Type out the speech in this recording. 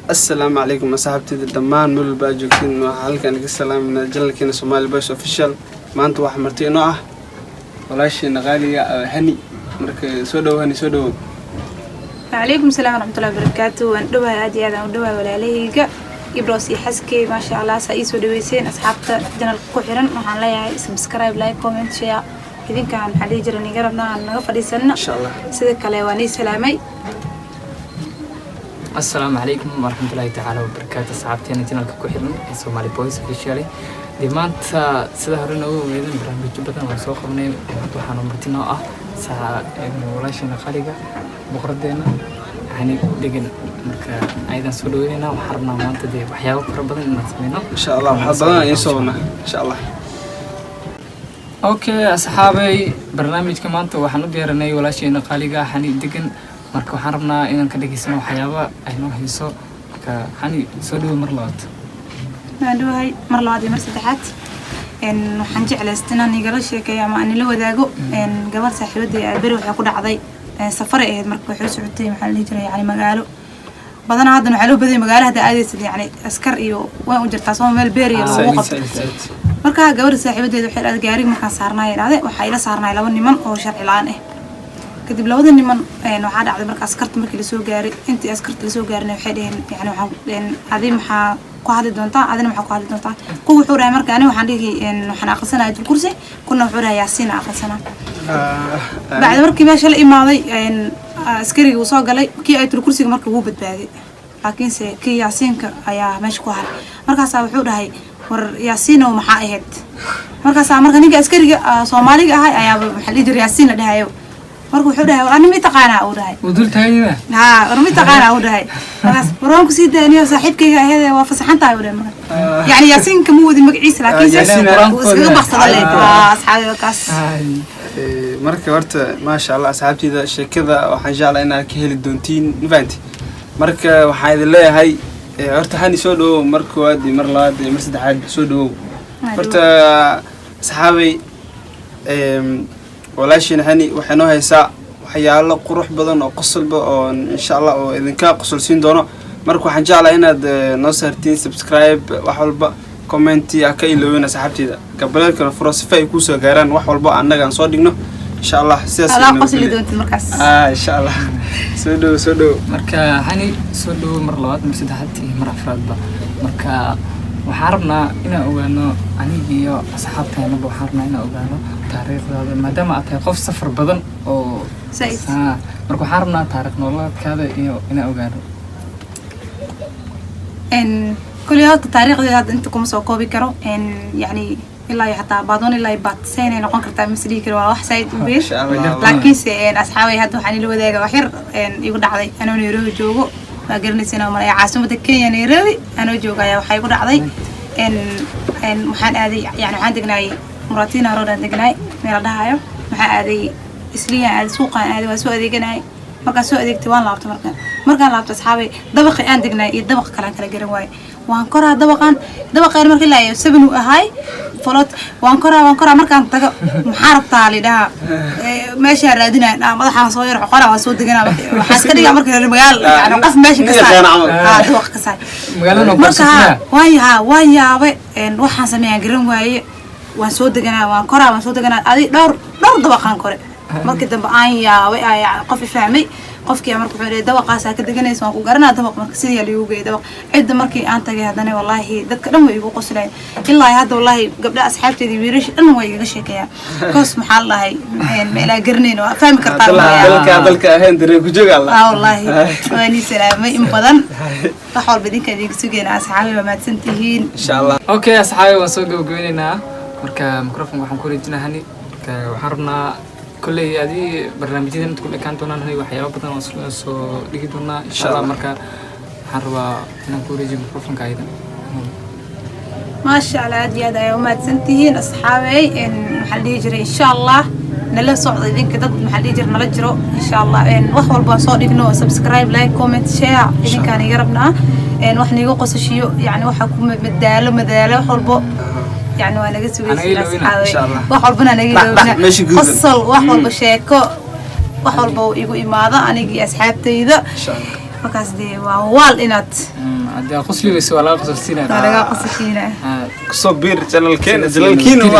السلام عليكم أصحابتي الدمان مول باجوكين وحالك أنا السلام من الجنة كنا سومالي باش أوفيشال ما أنت واحد مرتين نوعه ولا شيء نغالي هني مرك سودو هني سودو. عليكم السلام ورحمة الله وبركاته وندوها عادي هذا ندوها ولا عليه إبراس يحسكي ما شاء الله سايس ودويسين أصحابته جنة الكحرن وحنا لا سبسكرايب لايك كومنت شير إذا كان حد يجرني قربنا نغفر سنة إن شاء الله سيدك ليواني سلامي. السلام عليكم ورحمة الله تعالى وبركاته أصحابتي أنا جنة الكحرن سومالي بويس أوفيشالي دمانت سيده هرنا ويدن برنامج بدن وسoo qabnay waxaan martina ah saa walaashina qaliga boqoradeena hani degan marka aydan soo dhaweynaa waxaan rabnaa maanta de waxyaabo fara badan inaan sameeyno insha Allah waxa badan ay soona insha Allah. Okay asxaabay barnaamijka maanta waxaan u diyaarinay walaashina qaliga hani degan marka waxaan rabnaa inaan ka dhageysano waxyaabo ay noo hayso ka hani soo dhaweey mar labaad ندوهاي مرة مرة سدحات إن وحنجي على استنا نيجرا شيء يا ما أنا لو ذاقو إن قبل ساحبتي البرو يقول عضي سفر إيه مركب حوس عتي محل يجري يعني مقالو بدنا هذا نحلو بدي مقال هذا عادي يعني أسكر إيو وين وجرت عصام بالبيري الوقت مركب قبل ساحبتي ذو حيل الجاري ما كان صارنا هذا وحيلا صارنا لو إني من أو شرع العانه كتب لو إني من إنه عاد عاد مركب أسكرت مركب لسوق جاري أنت أسكرت لسوق جاري وحيدين يعني وحن هذه محا قاعد دونتا أذن محا قاعد دونتا كل حورة مركب أنا وحندي إنه حنا أقصنا هذا الكرسي كنا حورة ياسين أقصنا بعد مركب ما شاء الله ماضي إن أسكري وصاق لي كي أيت الكرسي مركب هو بدباقي لكن كي ياسين كأيا مش كوهر مركب ساوي حورة هاي ور ياسين ومحاهد مركب ساوي مركب نيجي أسكري صومالي هاي أيا محل يدري ياسين ده هايو مركو حورها وأنا متقانة أودهاي ودول تاني ها أنا متقانة أودهاي بس برامك سيد أنا وصاحبك هذا وفصحان تايوده يعني ياسين كمود المقعيس لكن ياسين وسقط بحصل عليه أصحابي وكاس مركو ورت ما شاء الله أصحابتي ذا شيء كذا وحنجي على إنها كهل الدونتين نفانتي مركو وحيد الله هاي ورت هاني سودو مركو وادي مرلاد مرسد حاج سودو ورت أصحابي walaashina hani waxaan oo haysaa waxyaalo qurux badan oo qosolba oo insha Allah oo idinka qosolsiin doono marka waxaan jeclahay inaad noo saartiin subscribe wax walba comment ya ka ilowina saxaabtida gabalka furasifay ku soo gaaraan wax walba annaga aan soo dhigno insha Allah sidaas Allah qosli doonto markaas insha Allah soo dhow marka hani soo dhow mar labaad mar saddexaad iyo mar afraadba marka waxaan rabnaa inaan ogaano aniga iyo asxaabteena waxaan rabnaa inaan ogaano taariikhdaada maadaama aad tahay qof safar badan oo marka waxaan rabnaa taariikh nololeedkaada iyo inaan ogaano إن كل هذا التاريخ هذا أنت كم سو كوبي كرو إن يعني إلا حتى بعضون إلا يبات سنة نقول كرتا مسلي كرو واحد سعيد بير لكن سين أصحابي هذا حني لو ذاك وحير إن يقول علي أنا نيروي جوجو قرني سنة وما عاصمة كينيا نيروي أنا جوجا يا وحي يقول علي إن محن هذه يعني عندك ناي مراتينا رودا دقناي مير دهايو maxaa aaday isliya aad suuqan aad waa soo adeeganay marka soo adeegtay waan laabtay markaan laabtay asxaabay dabaqi aan degnay iyo dabaq kale kala garan waay waan koraa dabaqan markii la yahay 7 u ahay folot waan koraa markaan tago maxaa rabtaa lidaha meesha raadinaa madaxa soo yar qoraa waa soo deganaa waxa iska dhigaa markii magaal yani qof meesha ka saar dabaq ka saar magaalada waan yaabay waxaan sameeyay garan waaye waan soo deganaa waan koraa soo deganaa adi dhowr dabaqan kore markii dambe aan yaabay ay qof fahmay qofkii markuu wuxuu dabaqaas ka deganayso waan ku garanaa dabaq marka sidii la ugu dabaq cid markii aan tagay hadana wallahi dadka dhan way igu qosleen ilaa hadda wallahi gabdha asxaabteedii wiirish dhan way iga sheekayaan koos maxaa lahay meela garneen waa fahmi kartaa dalka ahaan dareen ku jooga Allah wallahi waani salaamay in badan wax walba idinka idin sugeena asxaabi ma maadsantihiin insha Allah okay asxaabi waan soo gabagabeynaa marka microphone waxaan ku reejinaa hani waxaan rabnaa كل هذه برنامجنا تكون كانتونا هني وحياة بدنا نصو لقيتونا إن شاء الله مركا حروا نقول يجيب بروفن كايدا ما شاء الله هذه يومات سنتين أصحابي إن محل يجري إن شاء الله نلا صعد إذن كده محل يجري نلجرو إن شاء الله إن وحول بصور إنه سبسكرايب لايك كومنت شير إذا كان يقربنا إن وحنا يقص شيء يعني وحكم مدالة وحول بو يعني وانا قلت وحول بنا نجي فصل وحول بشيكو وحول بو يقول إماذا أنا جي أصحابتي إذا markaas dee waa waal inaad hadda qosli bas wala qosliina laga qosliina kusoo biir channelkeena